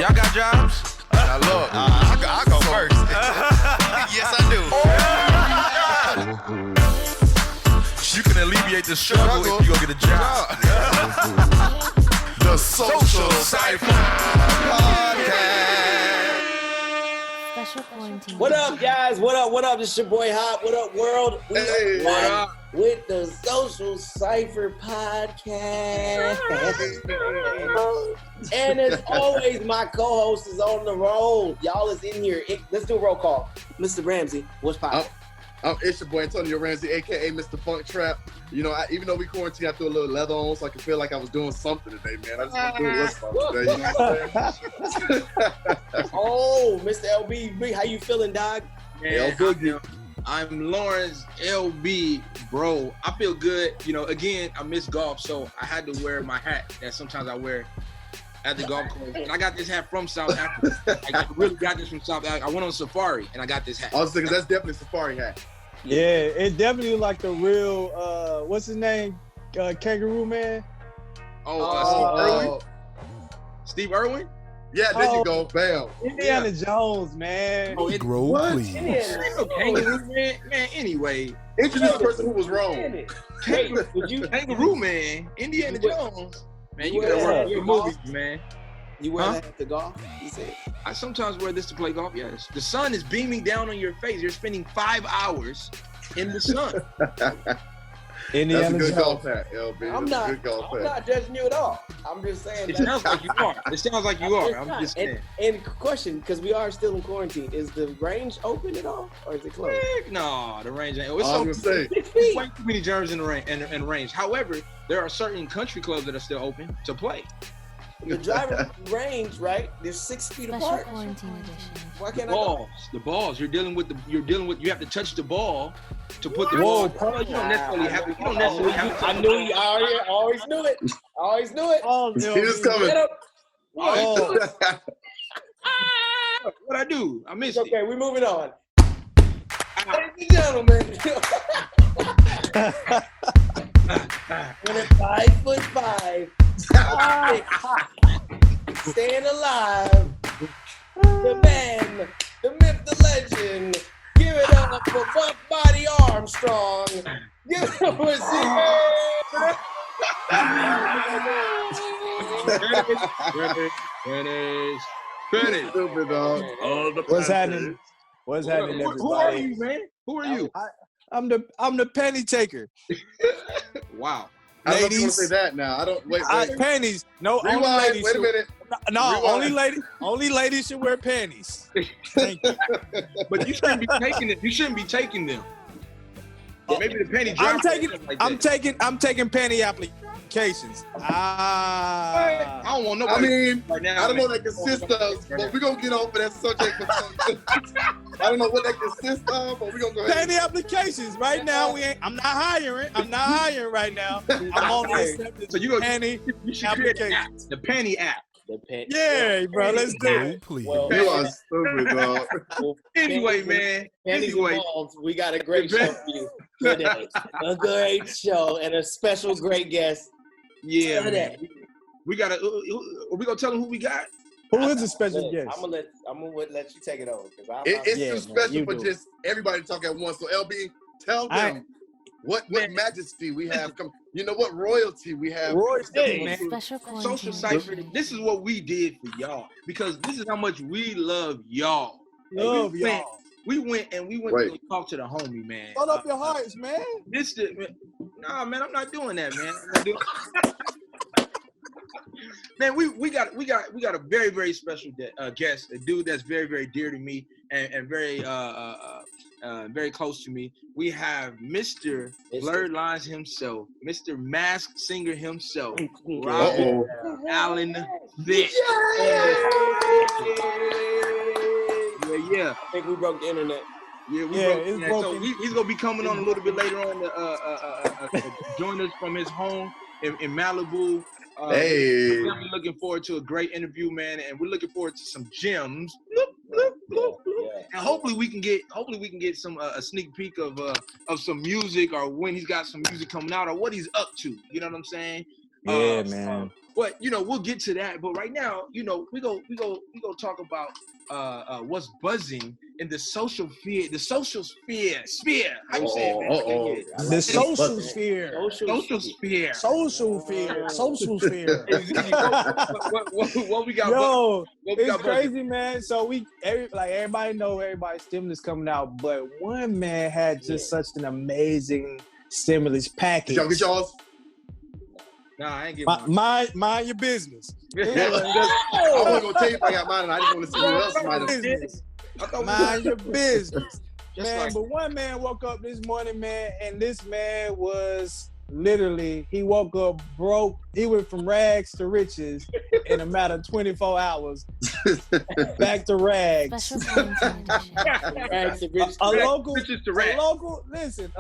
Y'all got jobs? Now look, I go first. Yes, I do. You can alleviate the struggle if you go get a job. The Social Cypher Podcast. What up, guys? What up? This is your boy Hop. What up, world? We Hey, are what live with the Social Cypher Podcast. And as always, my co-host is on the road. Y'all is in here. Let's do a roll call. Mr. Ramsey, what's poppin'? It's your boy Antonio Ramsey, a.k.a. Mr. Funk Trap. You know, even though we quarantined, I threw a little leather on so I could feel like I was doing something today, man. I just want to do a little something today, you know what I'm saying? Oh, Mr. LB, how you feeling, dog? Man, I'm Lawrence LB, bro. I feel good. You know, again, I miss golf, so I had to wear my hat that sometimes I wear at the golf course. And I got this hat from South Africa. I really got this from South Africa. I went on safari and I got this hat. I was thinking that's definitely a safari hat. Yeah, it definitely like the real, what's his name? Kangaroo man? Steve Irwin? Yeah, there you go. Bam. Indiana Jones, man. Oh, please. Kangaroo man? Man, anyway. Introduce the person who was wrong. Kangaroo man, Indiana Jones. Man, you gotta work your movies, man. You wear that to golf? You said. I sometimes wear this to play golf, yes. The sun is beaming down on your face. You're spending 5 hours in the sun. That's a good golf hat, LB. I'm not judging you at all. I'm just saying. It sounds like you are. It sounds like you are. I'm just saying. And question, because we are still in quarantine, is the range open at all, or is it closed? No, the range ain't. I was gonna say. There's way too many germs in the range. However, there are certain country clubs that are still open to play. The driver range, right? They're 6 feet apart. Why can't The balls. You have to touch the ball to put the ball. You don't necessarily have to. I knew you always knew it. Oh, He was coming. What I do? I missed it. Okay, we're moving on. Ladies and gentlemen. When it's 5'5", staying alive, the man, the myth, the legend. Give it up for Buck Body Armstrong. Give it up for Finish. Stupid dog. What's happening? What's happening, everybody? Who are you, man? Who are you? I'm the penny taker. Wow. I don't know if you want Ladies. to say that now. I don't. Wait. Panties. No, only Rewind. ladies. Wait a minute. No, Rewind. only ladies should wear panties. Thank you. But you shouldn't be taking it. You shouldn't be taking them. Maybe the penny drop. I'm taking panty applications. I don't want nobody. I mean, right now, I don't know what that consists of, but we're going to get off of that subject. I don't know what that consists of, but we're going to go ahead. Panty applications. Right now, I'm not hiring. I'm not hiring right now. I'm only accepting panty applications. The penny app. Yeah, bro, let's do it. Please. Well, You are stupid, dog. Anyway, man. Anyway, we got a great show for you today. A great show and a special great guest. Yeah, today. man. We gotta. Are we gonna tell them who we got? Who is a special guest? I'm gonna let you take it over. It's Yeah, too man, special you for do it. just everybody to talk at once. So, LB, tell them what majesty we have. You know what royalty we have. Royalty, man. Social Cypher. This is what we did for y'all because this is how much we love y'all. Love y'all. We went to go talk to the homie, man. Hold up your hearts, man. Nah, man, I'm not doing that, man. I'm not doing Man, we got a very, very special guest, a dude that's very, very dear to me and very very close to me. We have Mr. Blurred Lines himself, Mr. Masked Singer himself, Robin Allen Thicke. Yeah. I think we broke the internet. Yeah, it's broken. So he's gonna be coming on a little bit later on to join us from his home in Malibu. Hey. We're looking forward to a great interview, man, and we're looking forward to some gems. And hopefully we can get some a sneak peek of some music or when he's got some music coming out or what he's up to. You know what I'm saying? Yeah, man. But we'll get to that. But right now, we go talk about what's buzzing in the social sphere. The social sphere. How you say it? The social sphere. Social sphere. Social sphere. Social sphere. What we got? Yo, what we it's got crazy, man. So everybody know everybody's stimulus coming out, but one man had just such an amazing stimulus package. Did y'all get y'all's? Nah, I ain't getting mind your business. I wasn't gonna tell you if I got mine, and I just want to see who else might have. Business. Mind your business. Man, like, but one man woke up this morning, man, and this man was literally, he woke up broke. He went from rags to riches in a matter of 24 hours. Back to rags. Rags to riches. A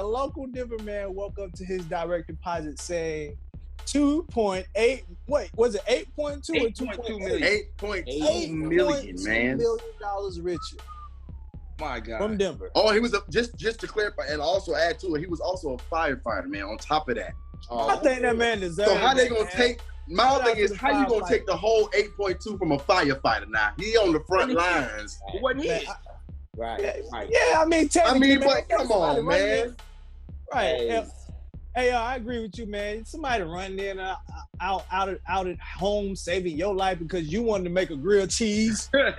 local Denver man woke up to his direct deposit saying 2.8, wait, was it 8.2 or 2.2 million? 8.2 million, man. $8.2 million richer. My God. From Denver. Oh, he was just to clarify and also add to it, he was also a firefighter, man. On top of that, I think that man deserves. So how they gonna man. take? My thing is, how you gonna take the whole 8.2 from a firefighter? Now he on the front lines. What he? Right. Yeah, I mean, technically, but come on, man. Right. Hey, I agree with you, man. Somebody running in out at home, saving your life because you wanted to make a grilled cheese. Because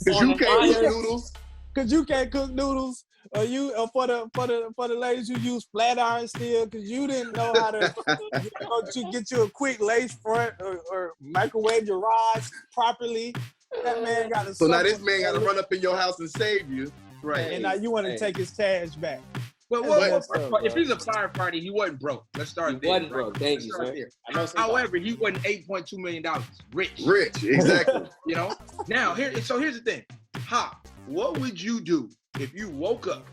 you can't cook noodles. Because you can't cook noodles. Or for the ladies who use flat iron steel, because you didn't know how to get you a quick lace front or microwave your rods properly. That man got to. So now this man got to run up in your house and save you, right? And now you want to take his cash back. Well, if he's a firefighter, he wasn't broke. Let's start there. Wasn't broke. Thank you, sir. However, he wasn't $8.2 million rich. Rich, exactly. Now here's the thing. What would you do if you woke up?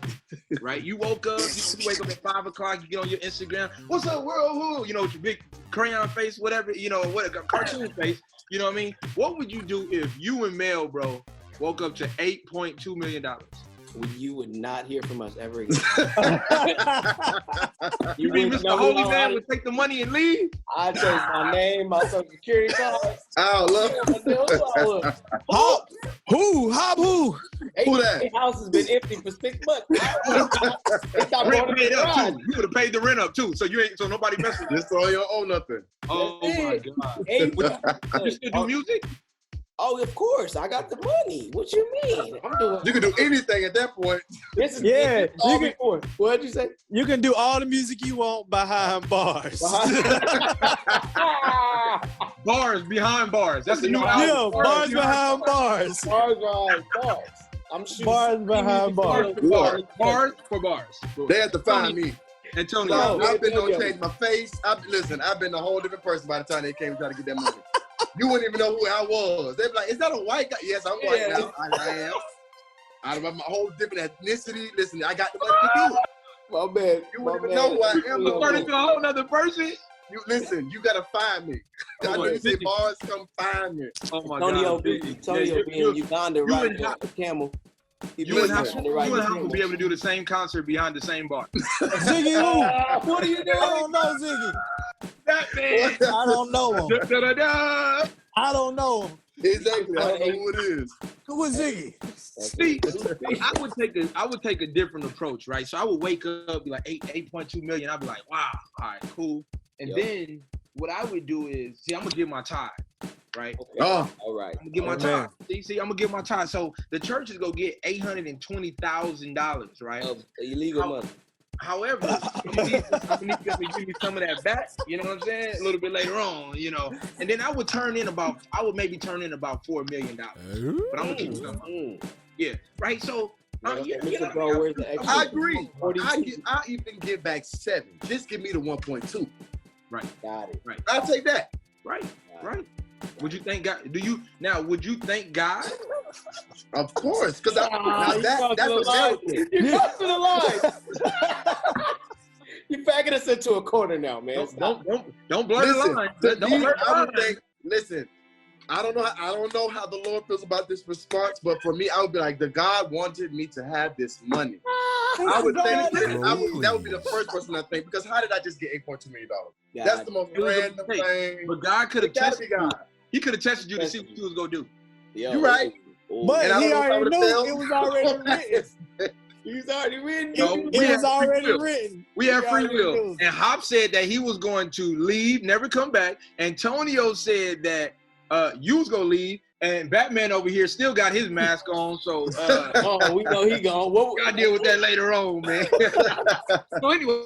Right, you wake up at 5 o'clock. You get on your Instagram. What's up, world? Who? With your big crayon face, whatever. What a cartoon face. You know what I mean? What would you do if you and Mel, bro, woke up to $8.2 million? You would not hear from us ever again. You mean Mr. Holy Man would take the money and leave? I take my name, my social security card. Who? Who that? The house has been empty for 6 months. Rent paid up too. You would have paid the rent up too. So nobody messes with you. Just so you don't owe nothing. Oh my God. You still do music? Oh, of course. I got the money. What you mean? You can do anything at that point. What'd you say? You can do all the music you want behind bars. Bars behind bars. That's the new album. Yeah, bars behind bars. Bars behind bars. I'm shooting bars behind bars. Bars for bars. They have to find me. Antonio. I've been gonna change my face. I've been a whole different person by the time they came to try to get that money. You wouldn't even know who I was. They'd be like, is that a white guy? Yes, I'm white now. I am. Out of my whole different ethnicity. Listen, I got the money to do it. My man. You wouldn't even know who I am. You turn into a whole other person. You gotta find me. I know you say bars, come find me. Oh my God. Antonio be in Uganda riding a camel. You and Hop will be able to do the same concert behind the same bar. Ziggy who? What are you doing? I don't know Ziggy. That man. I don't know him. I don't know him. Exactly. I don't know who it is. Who is Ziggy? See, I would take a different approach, right? So I would wake up, be like 8.2 million. I'd be like, wow, all right, cool. And then what I would do is, I'm gonna give my tithe, right? Okay. Oh, all right. I'm gonna give my tithe. See, I'm gonna give my tithe. So the church is gonna get $820,000, right? Of illegal money. However, I'm gonna need them to give me some of that back. You know what I'm saying? A little bit later on, And then I would maybe turn in about $4 million. But I'm gonna keep some. Yeah, right. So. I agree. I even give back 7. Just give me the 1.2. Right. Got it. Right. I'll take that. Right. Right. Would you thank God? Would you thank God? Of course, because that's a miracle. You crossed the line. You're backing us into a corner now, man. Don't blur the line. Listen, I don't know how the Lord feels about this response, but for me, I would be like, the God wanted me to have this money. I would think that would be the first person I think, because how did I just get $8.2 million? That's the most random thing. But God could have tested you. He could have tested you to see what you was gonna do. You're right. But he already knew it was already written. He was already written. It was already written. We have free will. And Hop said that he was going to leave, never come back. Antonio said that you was gonna leave, and Batman over here still got his mask on. So we know he gone. I'll deal with that later on, man. So anyway,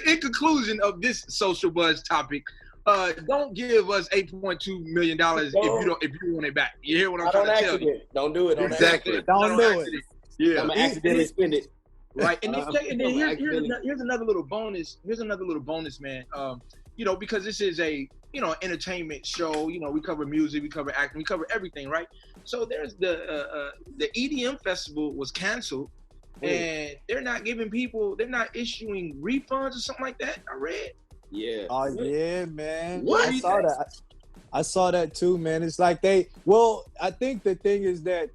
in conclusion of this social buzz topic, don't give us $8.2 million if you want it back. You hear what I'm trying to tell you? Don't do it. Exactly. Don't do it. Yeah. I'm gonna accidentally spend it. Right. And then here's another little bonus. Here's another little bonus, man. Because this is a entertainment show. We cover music, we cover acting, we cover everything, right? So there's the EDM festival was canceled, and they're not issuing refunds or something like that. I read. Yeah. Oh yeah, man. What? I saw that. I saw that too, man. It's like I think the thing is that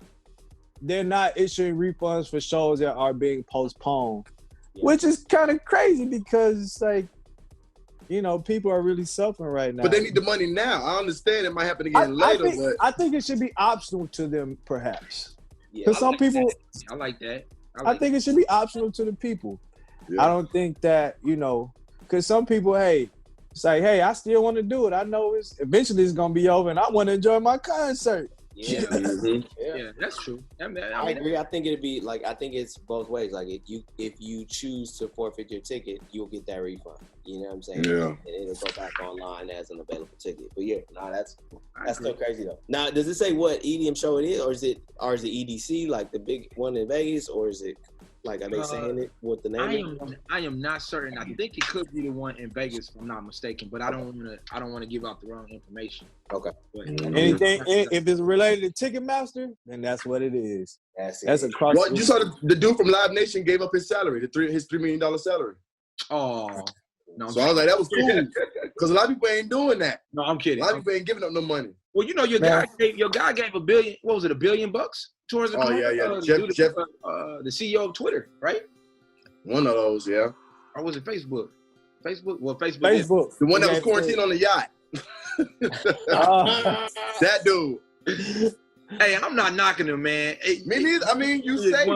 they're not issuing refunds for shows that are being postponed, which is kind of crazy because it's like, people are really suffering right now. But they need the money now. I understand it might happen again later. I think it should be optional to them, perhaps. Because I like that. I think it should be optional to the people. Yeah. I don't think that, because some people, say, hey, I still want to do it. I know eventually it's going to be over and I want to enjoy my concert. Yeah. Yeah, that's true. I agree. I think it'd be I think it's both ways. Like if you choose to forfeit your ticket, you'll get that refund. You know what I'm saying? Yeah. And it'll go back online as an available ticket. But yeah, that's still crazy though. Now, does it say what EDM show it is, or is it EDC, like the big one in Vegas, or is it are they saying it with the name? I am not certain. I think it could be the one in Vegas, if I'm not mistaken. But I don't want to give out the wrong information. Okay. But, anything if it's related to Ticketmaster, then that's what it is. That's across. Well, you saw the dude from Live Nation gave up his salary, his $3 million salary. Oh. No, so I was like, that was cool, because a lot of people ain't doing that. No, I'm kidding. A lot of people ain't giving up no money. Well, your guy gave $1 billion. What was it? $1 billion towards the Jeff, the CEO of Twitter, right? One of those, yeah. Or was it Facebook? Facebook. The one that was quarantined on the yacht. That dude. Hey, I'm not knocking him, man. Me neither. I mean, you say.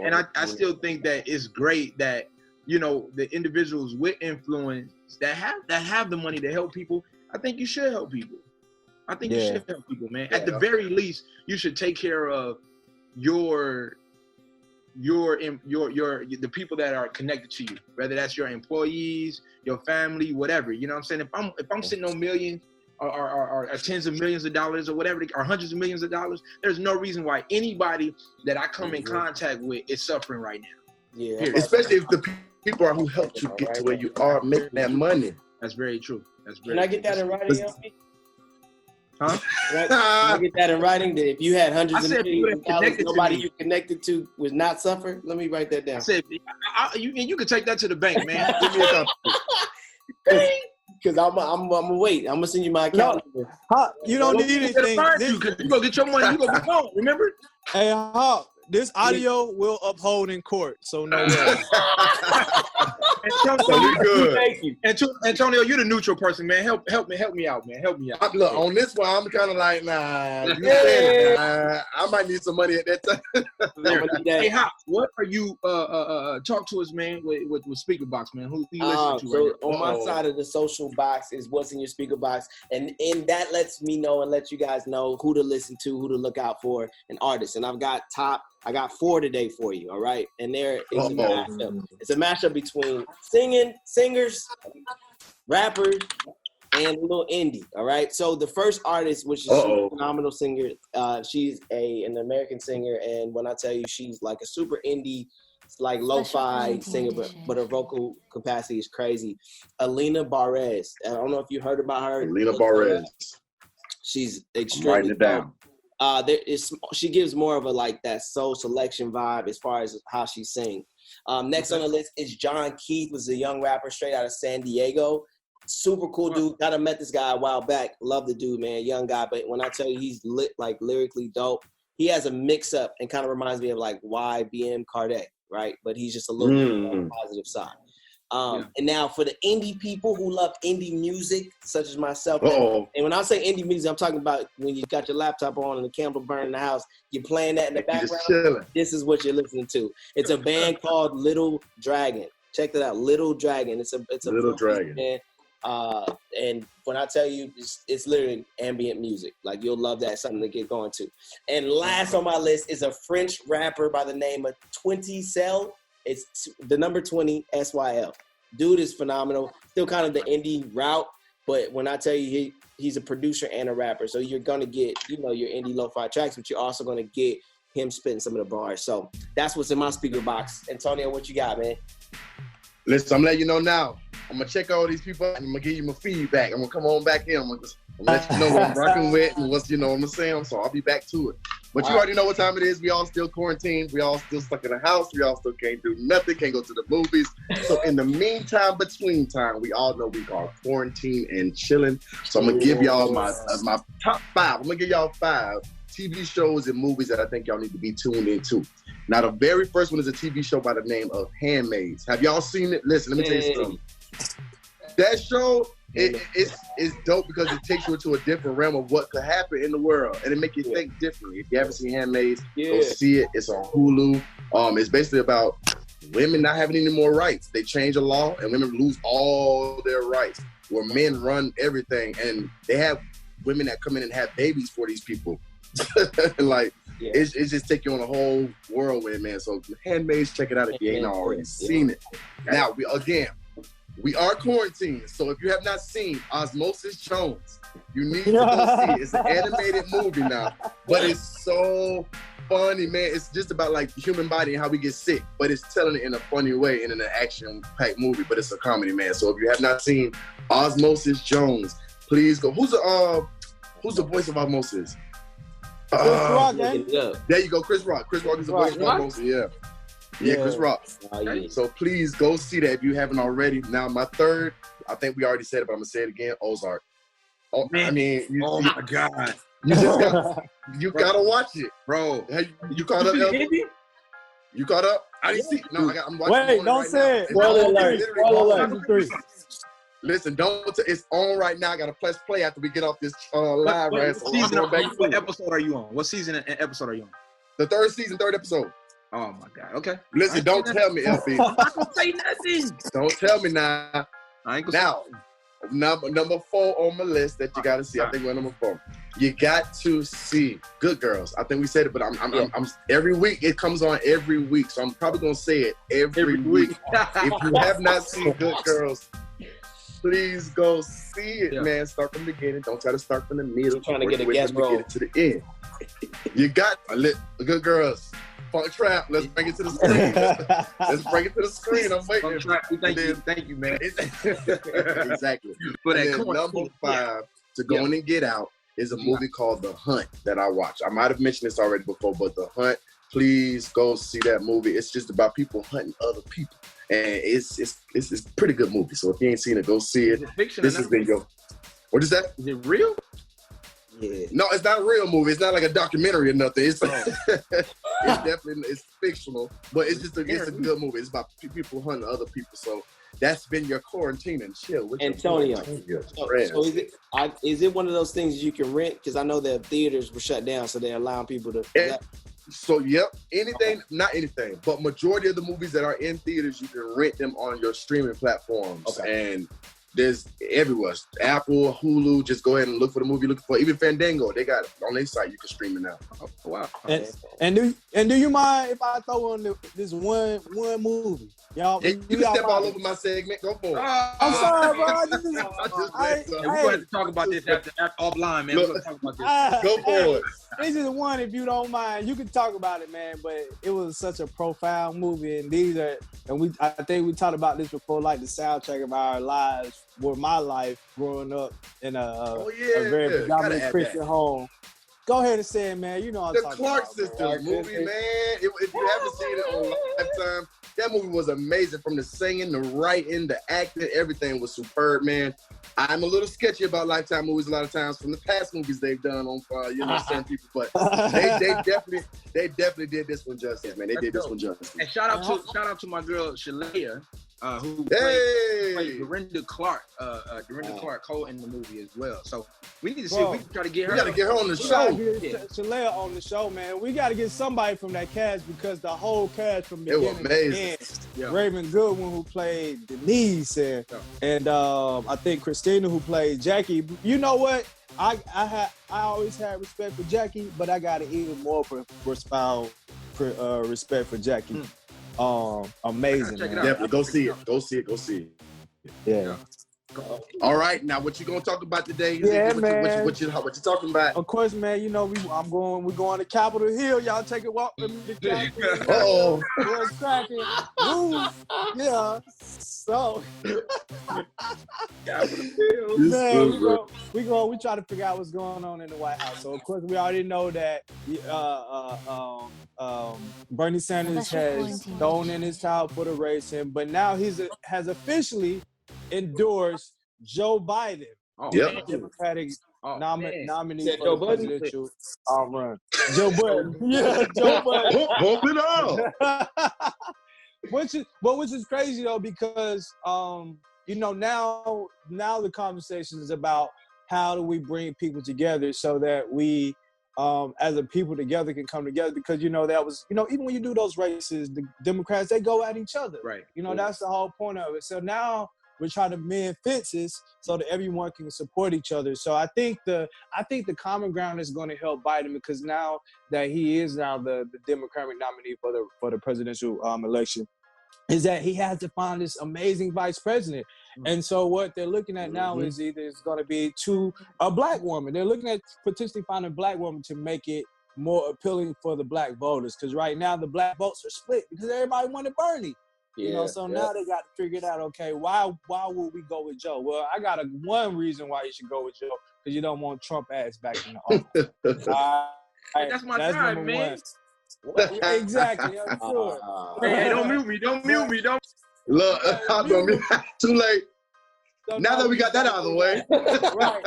And I still think that it's great that the individuals with influence that have the money to help people. I think you should help people. I think you should help people, man. At the very least, you should take care of the people that are connected to you, whether that's your employees, your family, whatever. You know what I'm saying? If I'm sitting on millions or tens of millions of dollars or whatever, or hundreds of millions of dollars, there's no reason why anybody that I come in contact with is suffering right now. Yeah. Especially if the people are who helped you get to where you are making that money. That's very true. Can I get that in writing? Huh? Can I get that in writing? That if you had hundreds of millions of dollars, nobody you connected to was not suffer? Let me write that down. I said, you can take that to the bank, man. Give me a copy. Because I'm gonna wait. I'm gonna send you my account. You don't need anything. You go get your money. You go be gone. Remember? Hey, Hawk, this audio will uphold in court, so no way. Thank you. Antonio, you're the neutral person, man. Help me out, man. Help me out. Look, on this one, I'm kind of like, nah. I might need some money at that time. Hey, Hop, what are you talk to us, man, with Speaker Box, man? Who you listen to right now? On my side of the social box is what's in your speaker box, and that lets me know and lets you guys know who to listen to, who to look out for, and artists. And I got 4 today for you, all right? And there is a mashup. It's a mashup between singers, rappers, and a little indie, all right? So the first artist, which is a phenomenal singer, she's an American singer, and when I tell you she's like a super indie, like lo-fi singer, but her vocal capacity is crazy. Alina Barez. I don't know if you heard about her. Alina Barez. She's extremely writing it down. She gives more of a like that soul selection vibe as far as how she sings. Next on the list is John Keith, was a young rapper straight out of San Diego. Super cool dude. Got to met this guy a while back. Love the dude, man. Young guy, but when I tell you he's lit, like lyrically dope. He has a mix-up and kind of reminds me of like YBM Kardec, right? But he's just a little bit on the positive side. And now for the indie people who love indie music, such as myself, and when I say indie music, I'm talking about when you got your laptop on and the candle burning in the house, you're playing that in the background. This is what you're listening to. It's a band called Little Dragon. Check that out, Little Dragon. It's a Little Dragon band. And when I tell you, it's literally ambient music. Like, you'll love that. Something to get going to. And last on my list is a French rapper by the name of Twinkie Clark. It's the number 20 SYL. Dude is phenomenal. Still kind of the indie route, but when I tell you he's a producer and a rapper, so you're gonna get your indie lo-fi tracks, but you're also gonna get him spitting some of the bars. So that's what's in my speaker box. Antonio, what you got, man? Listen, I'm letting you know now. I'm gonna check all these people out and I'm gonna give you my feedback. I'm gonna come on back in. I'm gonna let you know what I'm rocking with and what's, what I'm saying. So I'll be back to it. But you already know what time it is. We all still quarantined. We all still stuck in the house. We all still can't do nothing, can't go to the movies. So in the meantime, between time, we all know we are quarantined and chilling. So I'm gonna give y'all my top 5. I'm gonna give y'all 5 TV shows and movies that I think y'all need to be tuned into. Now, the very first one is a TV show by the name of Handmaids. Have y'all seen it? Listen, let me tell you something. That show, it's dope because it takes you into a different realm of what could happen in the world, and it make you think differently. If you haven't seen Handmaids, go see it. It's on Hulu. It's basically about women not having any more rights. They change the law, and women lose all their rights, where men run everything, and they have women that come in and have babies for these people. It's just take you on a whole whirlwind, man. So Handmaids, check it out if you ain't already seen it. Now, we are quarantined, so if you have not seen Osmosis Jones, you need to go see it. It's an animated movie now, but it's so funny, man. It's just about like the human body and how we get sick, but it's telling it in a funny way and in an action-packed movie, but it's a comedy, man. So if you have not seen Osmosis Jones, please go. Who's the voice of Osmosis? Chris Rock, there you go, Chris Rock. Chris Rock is the voice of Osmosis, yeah, Chris Rock. So please go see that if you haven't already. Now, my third, I think we already said it, but I'm going to say it again, Ozark. Oh, man. I mean, oh my God. You got to watch it. Bro. You caught up, LB? You caught up? I didn't see. No, I'm watching. Wait, don't say it. Spoiler alert. Listen, it's on right now. I got to press play after we get off this live. What episode are you on? What season and episode are you on? The third season, 3rd episode. Oh my God. Okay. Listen, don't tell me, LB. I'm not gonna say nothing. Don't tell me now. I ain't gonna number 4 on my list that you gotta see. I think we're number 4. You got to see Good Girls. I think we said it, but I'm every week it comes on every week, so I'm probably gonna say it every week. If you have not seen Good Girls, please go see it, man. Start from the beginning. Don't try to start from the middle. I'm trying to get a guest role to the end. You got Good Girls. Funk Trap, let's bring it to the screen. Let's bring it to the screen. I'm waiting. Thank you, man. Exactly. But number 5 to go in and get out is a movie called The Hunt that I watched. I might have mentioned this already before, but The Hunt, please go see that movie. It's just about people hunting other people, and it's a pretty good movie. So if you ain't seen it, go see it. Is it fiction? This has been What is that? Is it real? Yeah. No, it's not a real movie. It's not like a documentary or nothing. It's it's fictional, but it's a good movie. It's about people hunting other people. So that's been your quarantine and chill. With Antonio, so is it one of those things you can rent? Because I know the theaters were shut down, so they're allowing people to. So anything, not anything, but majority of the movies that are in theaters, you can rent them on your streaming platforms. Okay. And there's everywhere. Apple, Hulu, just go ahead and look for the movie you're looking for. Even Fandango, they got it on their site. You can stream it now. Oh, wow. And do you mind if I throw on this one movie? Y'all, you can step all over my segment. Go for it. I'm sorry, bro. We're going to talk about this after offline, man. We're going to talk about this. Go for it. This is one, if you don't mind. You can talk about it, man, but it was such a profound movie. And I think we talked about this before, like the soundtrack of our lives, were my life growing up in a very predominant Christian home. Go ahead and say it, man. You know I'm talking about. The Clark Sisters movie, man. If you haven't seen it on Lifetime, That movie was amazing. From the singing, the writing, the acting, everything was superb, man. I'm a little sketchy about Lifetime movies a lot of times from the past movies they've done on, certain people, but they definitely did this one justice, man. They did this one justice. And shout out to my girl Shalea, who played Dorinda Clark, Clark Cole in the movie as well. So we need to see if we can try to get her. We got to get her on the show. Shalea on the show, man. We got to get somebody from that cast because the whole cast from the beginning to end. Yeah. Raven Goodwin, who played Denise, and I think Christina, who played Jackie. You know what? I always had respect for Jackie, but I got even more respect for Jackie. Amazing. Definitely go see it. Yeah. All right, now what you gonna talk about today? Man. What you talking about? Of course, man. You know we're going to Capitol Hill. Y'all take a walk with me to Capitol Hill. Uh-oh. We're cracking. Yeah. So, Capitol Hill. Man, we try to figure out what's going on in the White House. So of course we already know that Bernie Sanders has thrown in his towel for the race, but now has officially endorsed Joe Biden, Democratic nominee for the presidential run. Joe Biden, Joe Biden. Bump it up. Which is crazy though, because now the conversation is about how do we bring people together so that we as a people together can come together, because that was even when you do those races, the Democrats, they go at each other, right? That's the whole point of it. So now we're trying to mend fences so that everyone can support each other. So I think the common ground is going to help Biden, because now that he is the Democratic nominee for the presidential election, is that he has to find this amazing vice president. And so what they're looking at now is either it's going to be a black woman. They're looking at potentially finding a black woman to make it more appealing for the black voters, because right now the black votes are split because everybody wanted Bernie. Now they got to figure it out. Okay, why would we go with Joe? Well, I got one reason why you should go with Joe, because you don't want Trump ass back in the office. That's my time, man. Exactly. I'm sure. Hey, don't mute me. Don't. Look, too late. Now that we got that out of the way. Right.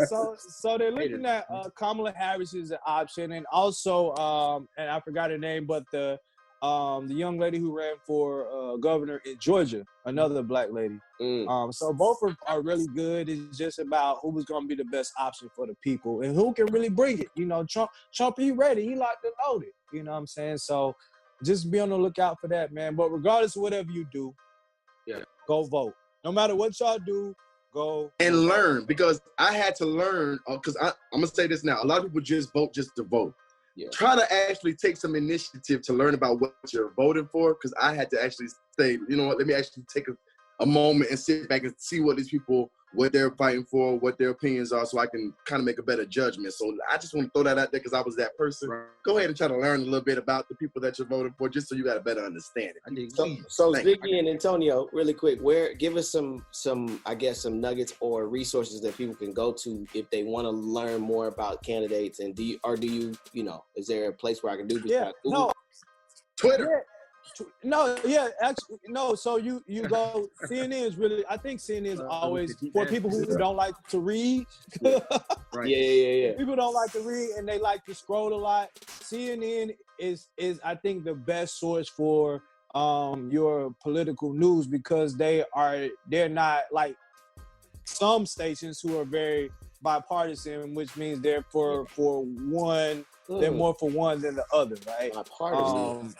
So they're looking at Kamala Harris is an option, and also and I forgot her name, but the young lady who ran for governor in Georgia, another black lady. So both are really good. It's just about who was going to be the best option for the people and who can really bring it. Trump, he ready. He locked and loaded. You know what I'm saying? So just be on the lookout for that, man. But regardless of whatever you do, go vote. No matter what y'all do, go and learn, because I had to learn, because I'm going to say this now. A lot of people just vote just to vote. Yeah. Try to actually take some initiative to learn about what you're voting for, because I had to actually say, you know what, let me actually take a moment and sit back and see what these people, what they're fighting for, what their opinions are, so I can kind of make a better judgment. So I just want to throw that out there because I was that person. Right. Go ahead and try to learn a little bit about the people that you're voting for, just so you got a better understanding. So Ziggy and Antonio, really quick, give us some nuggets or resources that people can go to if they want to learn more about candidates. And do you is there a place where I can do this? Twitter. Yeah. No, actually, no. So you go. CNN is really. I think CNN is always for people who don't like to read. Right. Yeah. People don't like to read and they like to scroll a lot. CNN is I think the best source for your political news, because they're not like some stations who are very bipartisan, which means they're for one. They're more for one than the other, right?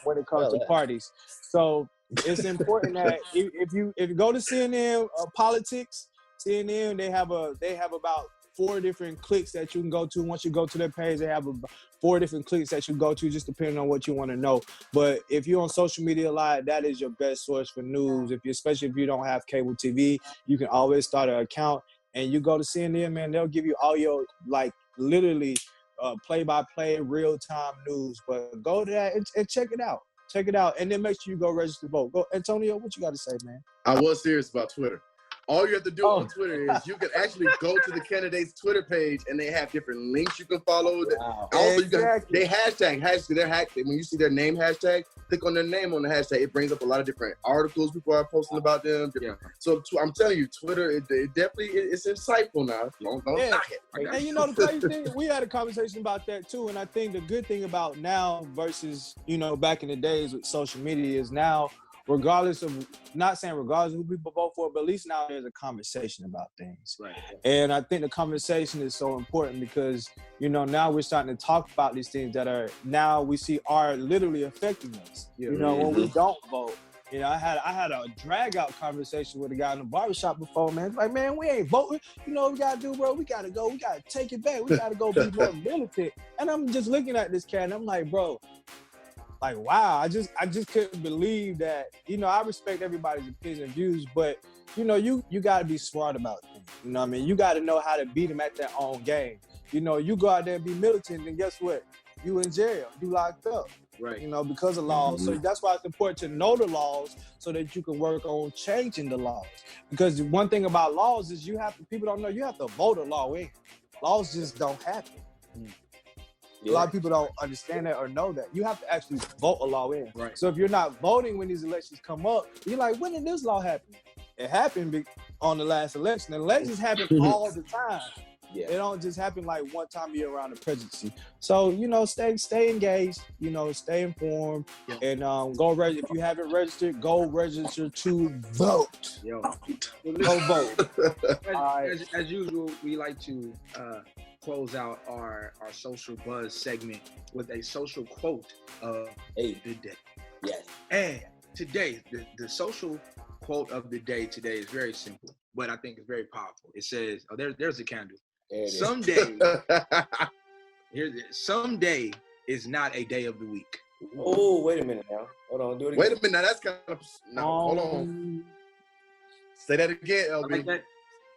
When it comes to parties. So it's important that if you go to CNN politics, CNN they have about 4 different clicks that you can go to. Once you go to their page, they have 4 different clicks that you go to, just depending on what you want to know. But if you're on social media a lot, that is your best source for news. Especially if you don't have cable TV, you can always start an account and you go to CNN, man. They'll give you all your literally play-by-play, real-time news. But go to that and check it out. And then make sure you go register to vote. Go, Antonio, what you got to say, man? I was serious about Twitter. All you have to do on Twitter is you can actually go to the candidate's Twitter page and they have different links you can follow. Wow. Also, they hashtag when you see their name hashtag, click on their name on the hashtag. It brings up a lot of different articles people are posting about them. So I'm telling you, Twitter, it definitely it's insightful now. Don't knock it. And you know the crazy thing, we had a conversation about that too. And I think the good thing about now versus, back in the days with social media is now, regardless of who people vote for, but at least now there's a conversation about things. Right. And I think the conversation is so important because, now we're starting to talk about these things that are now we see are literally affecting us. When we don't vote. I had a drag out conversation with a guy in the barbershop before, man. Like, man, we ain't voting. You know what we gotta do, bro? We gotta go. We gotta take it back. We gotta go be more militant. And I'm just looking at this cat and I'm like, bro, like, wow, I just couldn't believe that. I respect everybody's opinion and views, but you gotta be smart about things. You know what I mean? You gotta know how to beat them at their own game. You go out there and be militant, and guess what? You in jail. You locked up. Right. Because of laws. So that's why it's important to know the laws so that you can work on changing the laws. Because one thing about laws is people don't know, you have to vote a law in. Laws just don't happen. A lot of people don't understand that or know that. You have to actually vote a law in. Right. So if you're not voting when these elections come up, you're like, when did this law happen? It happened on the last election. And elections happen all the time. Yeah. It don't just happen like one time a year around the presidency. So, stay engaged, stay informed, and go register. If you haven't registered, go register to vote. Go vote. As usual, we like to close out our social buzz segment with a social quote of the day. Yes. And today, the social quote of the day today is very simple, but I think it's very powerful. It says, there's a candle. Someday is not a day of the week. Oh, wait a minute now. Hold on, do it again. Wait a minute, now that's kind of hold on. Say that again, LB. Like that.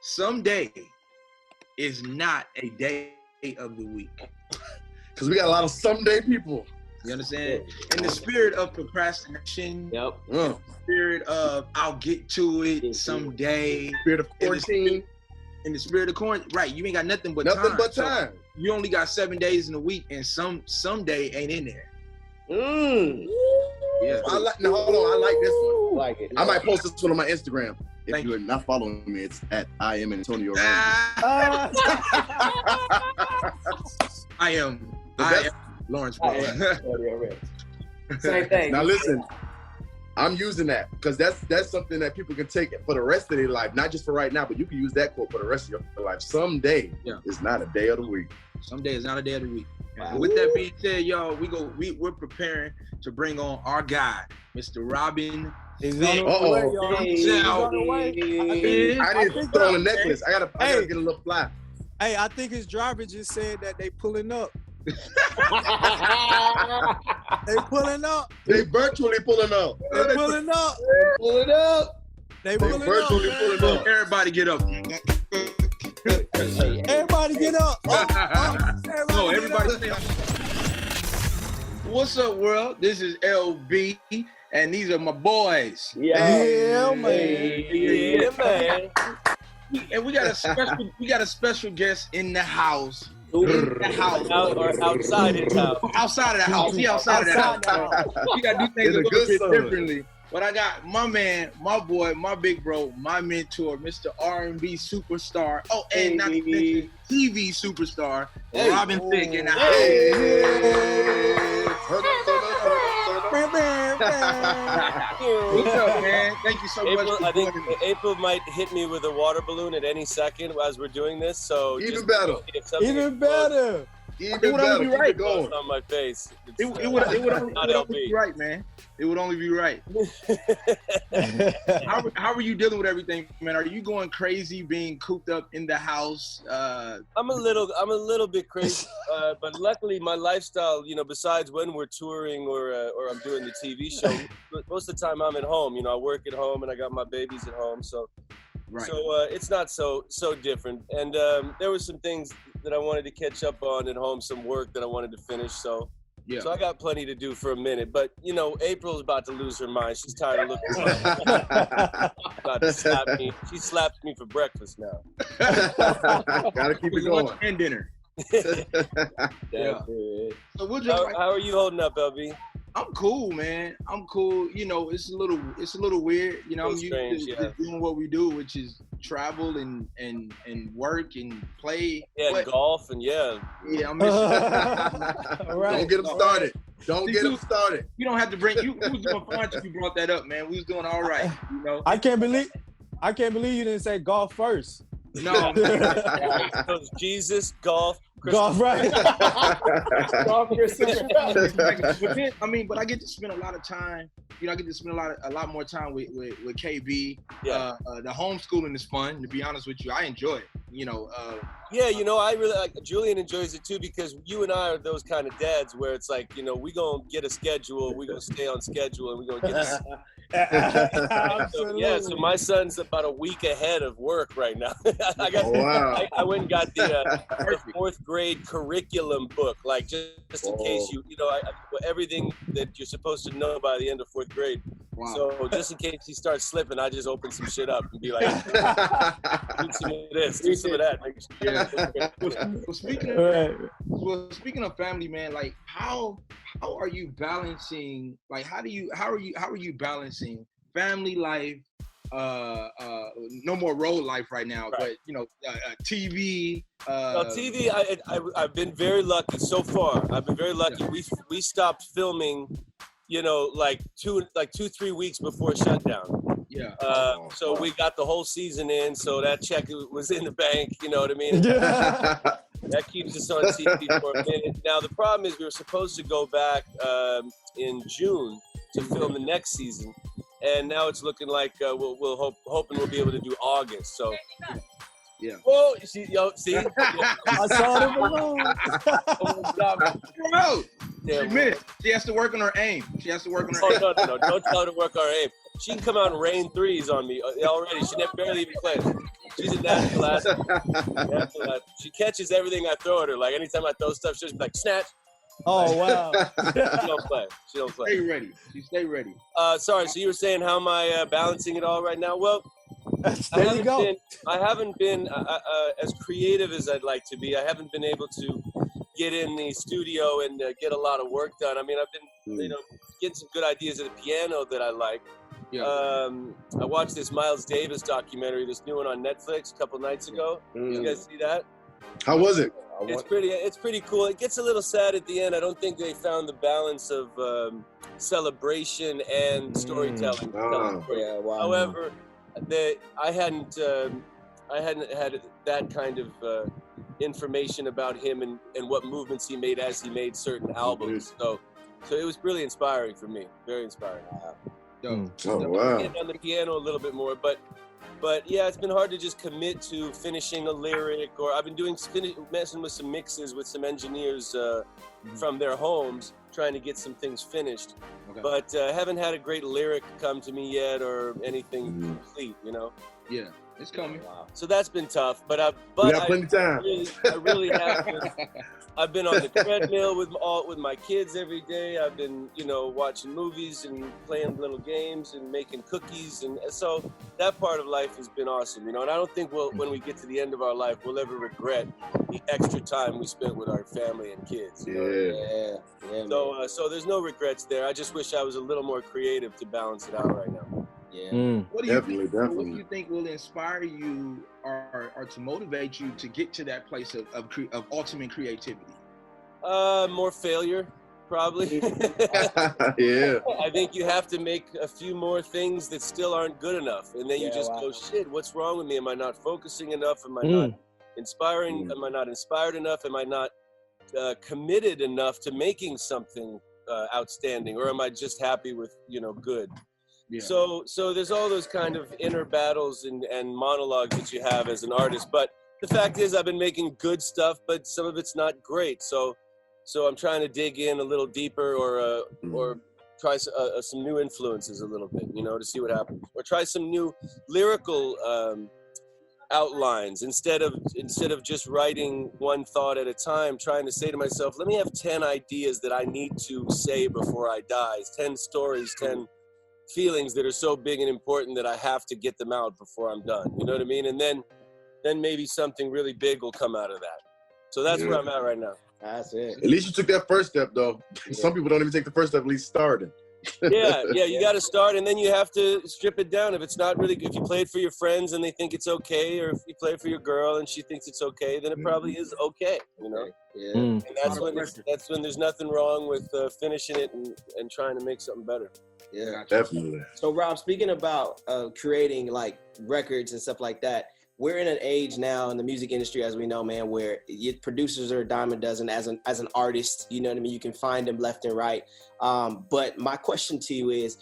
Someday is not a day of the week. Because we got a lot of someday people. You understand? In the spirit of procrastination. Yep. In the spirit of I'll get to it someday. Spirit of 14. In the spirit of quarantine, right? You ain't got nothing but time. So you only got 7 days in a week, and someday ain't in there. Yeah. Hold on. I like this one. I like it. I might post this one on my Instagram. If you are not following me, it's at I am Antonio. I am Lawrence. Same thing. Now listen. I'm using that because that's something that people can take for the rest of their life, not just for right now, but you can use that quote for the rest of your life. Someday is not a day of the week. Someday is not a day of the week. Wow. With that being said, y'all, we're preparing to bring on our guy, Mr. Robin Thicke. I didn't throw on a necklace. I gotta get a little fly. Hey, I think his driver just said that they pulling up. They pulling up. They virtually pulling up. They pulling up. Pulling up. They virtually pulling up. Everybody get up. Everybody get up. Everybody stay up. What's up, world? This is LB, and these are my boys. Yeah, man. And we got a special guest in the house. Outside his house. Outside of the house. He outside of the house. You gotta do things a little bit differently. But I got my man, my boy, my big bro, my mentor, Mr. R&B superstar. Oh, and not to mention TV superstar, Robin Thicke in the house. What's up, man? Thank you so much. I think April might hit me with a water balloon at any second as we're doing this. So even better. Even better. It would only be right. On my face. It would only be right, man. It would only be right. How are you dealing with everything, man? Are you going crazy being cooped up in the house? I'm a little bit crazy, but luckily my lifestyle, besides when we're touring or I'm doing the TV show, most of the time I'm at home. I work at home and I got my babies at home, so. Right. So it's not so different. And there were some things that I wanted to catch up on at home, some work that I wanted to finish. So Yeah. So I got plenty to do for a minute, but you know, April's about to lose her mind. She's tired of looking. About to slap me. She slaps me for breakfast now. Gotta keep it going. Lunch and dinner. Yeah. So we'll just How are you holding up, LB? I'm cool, man. I'm cool. You know, it's a little weird. You know, I'm used to doing what we do, which is travel and work and play. Yeah, and golf and Yeah, I'm missing. All right. Don't get them started. Don't get them started. You don't have to bring. You was doing fine until you brought that up, man. We was doing all right. You know. I can't believe you didn't say golf first. No. Jesus, golf. Golf, right? Golf, I mean, but I get to spend a lot of time. You know, I get to spend a lot more time with KB. Yeah. The homeschooling is fun. To be honest with you, I enjoy it. You know. Yeah, you know, I really like. Julian enjoys it too because you and I are those kind of dads where it's like, you know, we gonna get a schedule, we gonna stay on schedule, and we gonna get. So my son's about a week ahead of work right now. I went and got the 4th grade curriculum book, like just in case you know, everything that you're supposed to know by the end of 4th grade. Wow. So just in case he starts slipping, I just open some shit up and be like, do some of this, do some of that. Well, speaking of family, man, like how are you balancing? Like how are you balancing family life? No more road life right now, but you know, TV. TV. I've been very lucky so far. I've been very lucky. We stopped filming, you know, like 2-3 weeks before shutdown. Yeah. So we got the whole season in, so that check was in the bank. You know what I mean? That keeps us on TV for a minute. Now the problem is we were supposed to go back in June to film the next season, and now it's looking like hoping we'll be able to do August. So. Yeah. Whoa! See? I saw it alone. Bro, she missed. She has to work on her aim. No. Don't tell her to work on her aim. She can come out and rain threes on me already. She barely even plays. She's a natural athlete. She catches everything I throw at her. Like anytime I throw stuff, she'll just be like, snatch. Oh, wow. She don't play. Stay ready. Stay ready. Sorry, so you were saying how am I balancing it all right now? Well, there you go. I haven't been as creative as I'd like to be. I haven't been able to get in the studio and get a lot of work done. I mean, I've been, you know, getting some good ideas at the piano that I like. Yeah. I watched this Miles Davis documentary, this new one on Netflix a couple nights ago. You guys see that? How was it? It's pretty cool. It gets a little sad at the end. I don't think they found the balance of celebration and storytelling. Yeah, wow. However, I hadn't had that kind of information about him and what movements he made as he made certain albums. So it was really inspiring for me. Very inspiring. Oh wow! Getting on the piano a little bit more, but yeah, it's been hard to just commit to finishing a lyric. Or I've been messing with some mixes with some engineers from their homes, trying to get some things finished. Okay. But haven't had a great lyric come to me yet, or anything complete. You know. Yeah, it's coming. Wow. So that's been tough, but you got plenty of time. I really have been. I've been on the treadmill with my kids every day. I've been, you know, watching movies and playing little games and making cookies, and so that part of life has been awesome, you know. And I don't think when we get to the end of our life, we'll ever regret the extra time we spent with our family and kids. Yeah. So there's no regrets there. I just wish I was a little more creative to balance it out right now. Yeah. What do you think will inspire you or to motivate you to get to that place of ultimate creativity? More failure, probably. Yeah. I think you have to make a few more things that still aren't good enough, and then you just go, shit, what's wrong with me? Am I not focusing enough? Am I not inspiring? Am I not inspired enough? Am I not committed enough to making something outstanding, or am I just happy with, you know, good? Yeah. So there's all those kind of inner battles and monologues that you have as an artist. But the fact is, I've been making good stuff, but some of it's not great. So I'm trying to dig in a little deeper, or try some new influences a little bit, you know, to see what happens, or try some new lyrical outlines instead of just writing one thought at a time, trying to say to myself, let me have 10 ideas that I need to say before I die, 10 stories, 10 feelings that are so big and important that I have to get them out before I'm done. You know what I mean? And then maybe something really big will come out of that. So that's where I'm at right now. That's it. At least you took that first step, though. Some people don't even take the first step, at least starting. Yeah, you got to start, and then you have to strip it down. If it's not really, if you play it for your friends and they think it's okay, or if you play it for your girl and she thinks it's okay, then it probably is okay, you know? Yeah. And that's when there's nothing wrong with finishing it and trying to make something better. Yeah, definitely. So Rob, speaking about creating like records and stuff like that, we're in an age now in the music industry, as we know, man, where producers are a dime a dozen as an artist. You know what I mean? You can find them left and right. But my question to you is,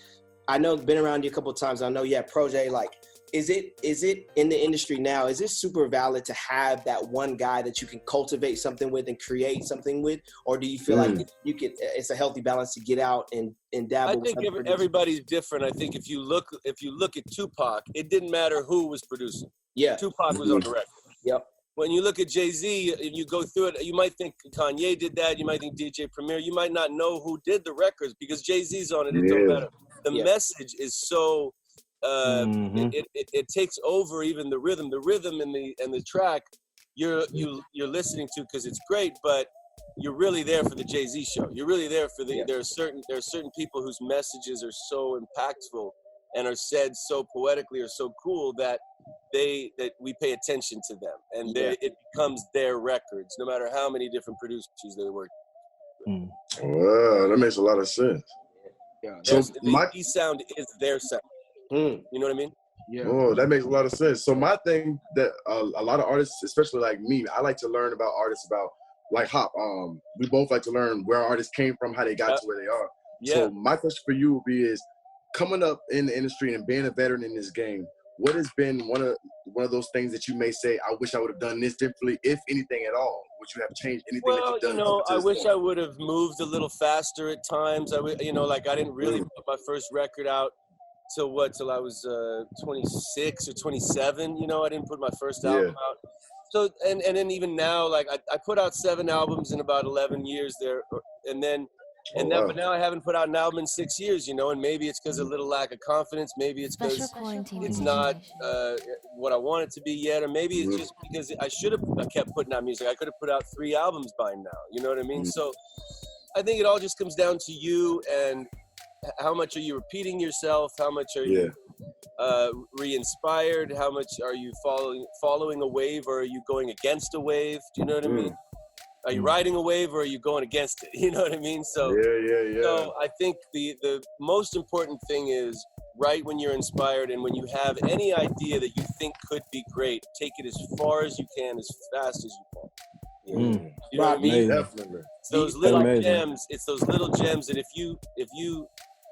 I know I've been around you a couple of times. I know you have Project. Like, is it in the industry now? Is it super valid to have that one guy that you can cultivate something with and create something with, or do you feel like you could? It's a healthy balance to get out and dabble. I think everybody's different. I think if you look at Tupac, it didn't matter who was producing. Yeah, Tupac was on the record. Yep. When you look at Jay-Z, and you go through it, you might think Kanye did that. You might think DJ Premier. You might not know who did the records because Jay-Z's on it. It don't matter. The message is so. It takes over even the rhythm. The rhythm and the track you're listening to because it's great, but you're really there for the Jay-Z show. You're really there for the. There are certain people whose messages are so impactful and are said so poetically or so cool that we pay attention to them, and it becomes their records, no matter how many different producers they work with. Wow, that makes a lot of sense. Yeah, so the sound is their sound. You know what I mean? Yeah. Oh, that makes a lot of sense. So my thing that a lot of artists, especially like me, I like to learn about artists about like Hop. We both like to learn where artists came from, how they got to where they are. Yeah. So my question for you would be: is coming up in the industry and being a veteran in this game, what has been one of those things that you may say, I wish I would have done this differently, if anything at all? Would you have changed anything that you've done? Well, I wish I would have moved a little faster at times. I didn't really put my first record out till I was 26 or 27. I didn't put my first album out. So, and then even now, like I put out 7 albums in about 11 years there, but now I haven't put out an album in 6 years, and maybe it's because of a little lack of confidence. Maybe it's because it's not what I want it to be yet, or maybe it's just because I should have kept putting out music. I could have put out 3 albums by now. You know what I mean? So I think it all just comes down to you and how much are you repeating yourself? How much are you re-inspired? How much are you following a wave, or are you going against a wave? Do you know what I mean? Are you riding a wave, or are you going against it? You know what I mean? So, So I think the most important thing is write when you're inspired, and when you have any idea that you think could be great, take it as far as you can, as fast as you can. You know what I mean? Definitely. It's those little gems. It's those little gems that if you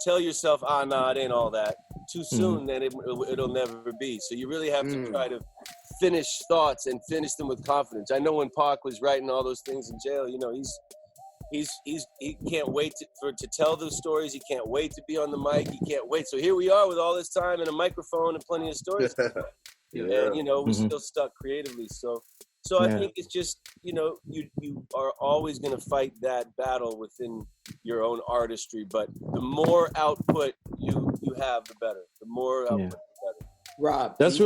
tell yourself, it ain't all that, too soon, then it'll never be. So you really have to try to finish thoughts and finish them with confidence. I know when Pac was writing all those things in jail, he can't wait to tell those stories. He can't wait to be on the mic. He can't wait. So here we are with all this time and a microphone and plenty of stories. And we're still stuck creatively. So I think it's just, you are always going to fight that battle within your own artistry. But the more output you have, the better. The more output, the better. Rob, that's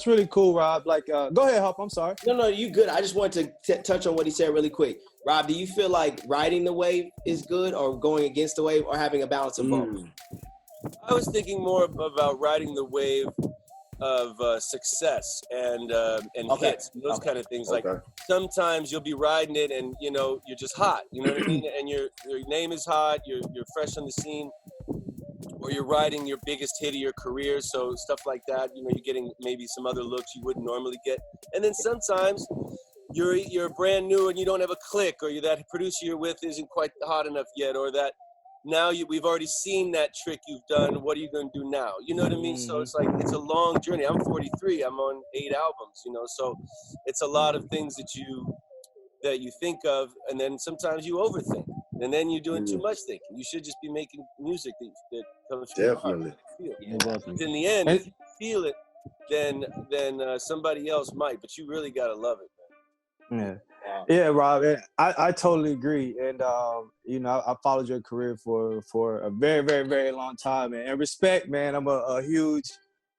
really cool, Rob. Like, go ahead, Hop. I'm sorry. No, you good. I just wanted to touch on what he said really quick. Rob, do you feel like riding the wave is good, or going against the wave, or having a balance of both? I was thinking more about riding the wave of success and hits, and those kind of things. Like sometimes you'll be riding it, and you're just hot. You know what I mean? And your name is hot. You're fresh on the scene. Or you're riding your biggest hit of your career, so stuff like that. You're getting maybe some other looks you wouldn't normally get. And then sometimes you're brand new and you don't have a click, or that producer you're with isn't quite hot enough yet, or that now we've already seen that trick you've done. What are you going to do now? You know what I mean? So it's like it's a long journey. I'm 43. I'm on 8 albums. So it's a lot of things that you think of, and then sometimes you overthink. And then you're doing too much thinking. You should just be making music that comes from your heart. Definitely. In the end, if you feel it, than somebody else might. But you really gotta love it, man. Yeah, Rob, I totally agree. And you know, I followed your career for a very, very, very long time, and respect, man. I'm a huge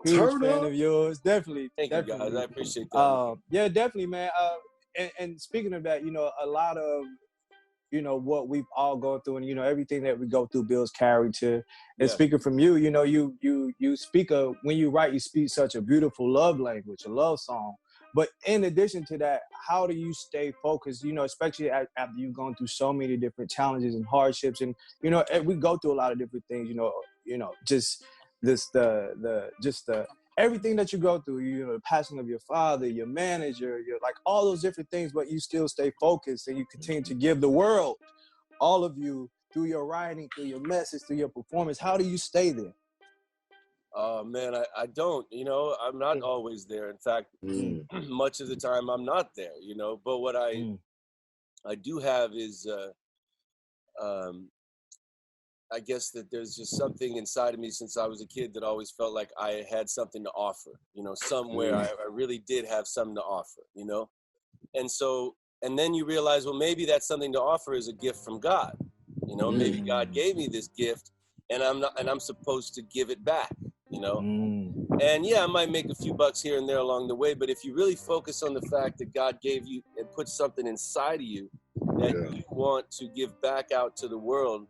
fan of yours. Definitely. Thank you, guys. I appreciate that. Yeah, definitely, man. And speaking of that, you know, a lot of, you know, what we've all gone through, and you know, everything that we go through builds character. And speaking from you, you know, you speak when you write, you speak such a beautiful love language, a love song. But in addition to that, how do you stay focused? You know, especially after you've gone through so many different challenges and hardships, and you know, we go through a lot of different things. You know, just the everything that you go through. You know, the passing of your father, your manager, your like all those different things. But you still stay focused, and you continue to give the world, all of you, through your writing, through your message, through your performance. How do you stay there? Oh man, I don't, you know, I'm not always there. In fact, much of the time I'm not there, you know, but what I do have is, I guess that there's just something inside of me since I was a kid that always felt like I had something to offer, you know, somewhere I really did have something to offer, you know? And so, and then you realize, well, maybe that something to offer is a gift from God, you know, maybe God gave me this gift and I'm supposed to give it back. You know, and yeah, I might make a few bucks here and there along the way, but if you really focus on the fact that God gave you and put something inside of you that you want to give back out to the world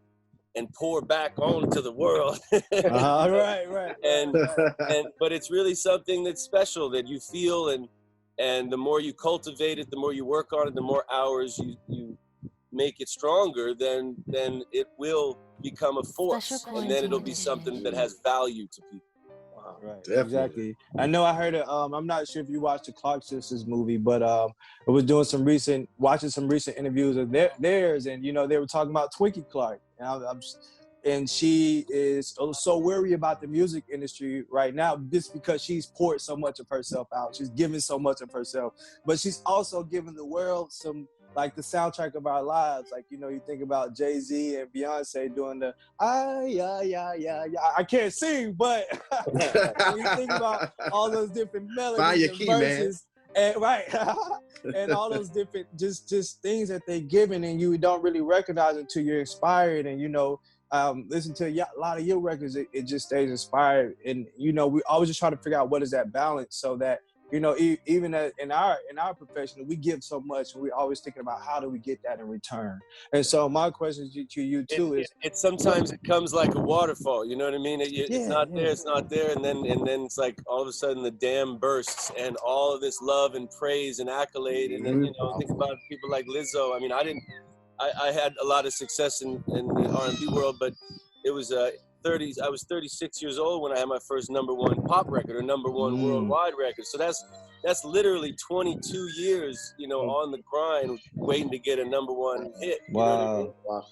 and pour back onto the world, right. But it's really something that's special that you feel, and the more you cultivate it, the more you work on it, the more hours you make it stronger, then it will become a force, and then it'll be something that has value to people. Right, definitely. Exactly. I know I heard it. I'm not sure if you watched the Clark sisters movie, but I was doing watching some recent interviews of theirs, and you know, they were talking about Twinkie Clark, and she is so worried about the music industry right now, just because she's poured so much of herself out. She's given so much of herself, but she's also given the world some, like the soundtrack of our lives. Like, you know, you think about Jay-Z and Beyonce doing the I can't sing, but when you think about all those different melodies and verses, and and all those different just things that they're giving, and you don't really recognize until you're inspired. And you know, listen to a lot of your records, it just stays inspired. And you know, we always just try to figure out what is that balance, so that, you know, even in our profession, we give so much, and we're always thinking about how do we get that in return. And so my question to you too is, it sometimes it comes like a waterfall. You know what I mean? It's not there, and then it's like all of a sudden the dam bursts, and all of this love and praise and accolade. And then, you know, think about people like Lizzo. I mean, I had a lot of success in the R&B world, but it was I was 36 years old when I had my first #1 pop record, or #1 worldwide record. So that's literally 22 years, you know, on the grind, waiting to get a #1 hit. You know what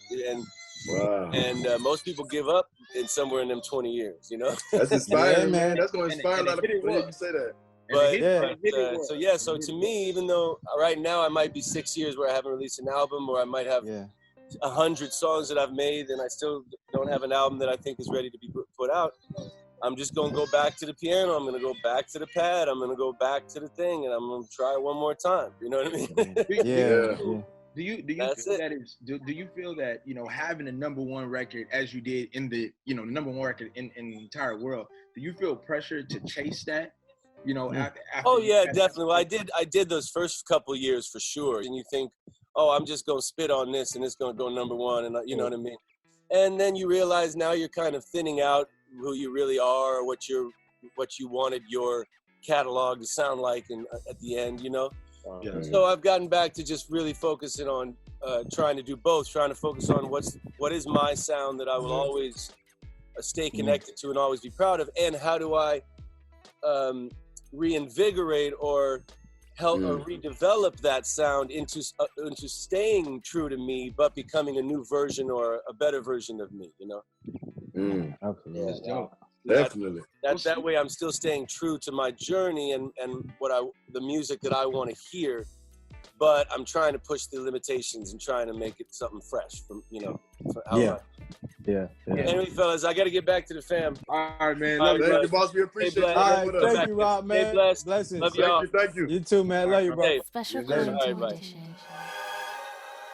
I mean? And most people give up somewhere in them 20 years, you know. That's inspiring, man. That's going to inspire a lot of people when you say that. But so to me, even though right now I might be 6 years where I haven't released an album, or I might have 100 songs that I've made, and I still don't have an album that I think is ready to be put out, I'm just going to go back to the piano. I'm going to go back to the pad. I'm going to go back to the thing, and I'm going to try it one more time. You know what I mean? Do you feel that, you know, having a #1 record as you did in the, you know, #1 record in the entire world, do you feel pressure to chase that? You know, definitely. Well, I did those first couple years for sure. And you think, oh, I'm just going to spit on this and it's going to go #1, and you know what I mean? And then you realize now you're kind of thinning out who you really are, or what you wanted your catalog to sound like, and at the end, you know? So I've gotten back to just really focusing on trying to do both, trying to focus on what is my sound that I will always stay connected to and always be proud of, and how do I reinvigorate or help or redevelop that sound into staying true to me, but becoming a new version or a better version of me, you know? Absolutely. Definitely. That way I'm still staying true to my journey and the music that I want to hear, but I'm trying to push the limitations and trying to make it something fresh from, you know. Yeah. Anyway, fellas, I got to get back to the fam. All right, man. All Love right, you, guys. boss. We appreciate Hey, you. All With right, us. thank you, Rob, man. Stay blessed. Blessings. Love y'all. Thank you. You too, man. Love you, bro. Hey. Special Yeah, later. quarantine Bye. edition.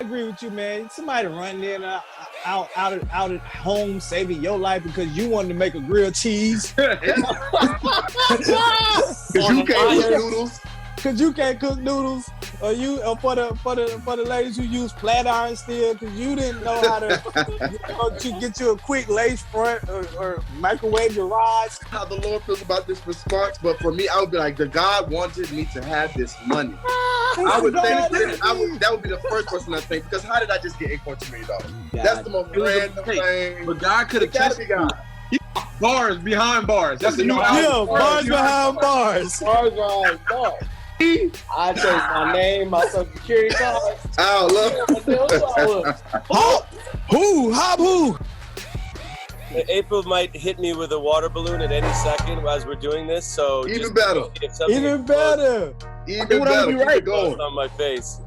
I agree with you, man. Somebody running in out at home saving your life because you wanted to make a grilled cheese. Because you can't eat noodles. Cause you can't cook noodles, or for the ladies who use flat iron steel, cause you didn't know how to get you a quick lace front or microwave your rods. How the Lord feels about this response, but for me, I would be like, the God wanted me to have this money. I would think that would be the first person I think, because how did I just get $8.2 million? That's the most random thing. But God could have It gotta be tested God. bars behind bars. That's the new Yeah, album. bars behind bars. Bars behind bars. I changed my name, my social security card. Oh, Hop who? April might hit me with a water balloon at any second as we're doing this, so Even just better. if something Even better. Even better. Keep it going. on my face.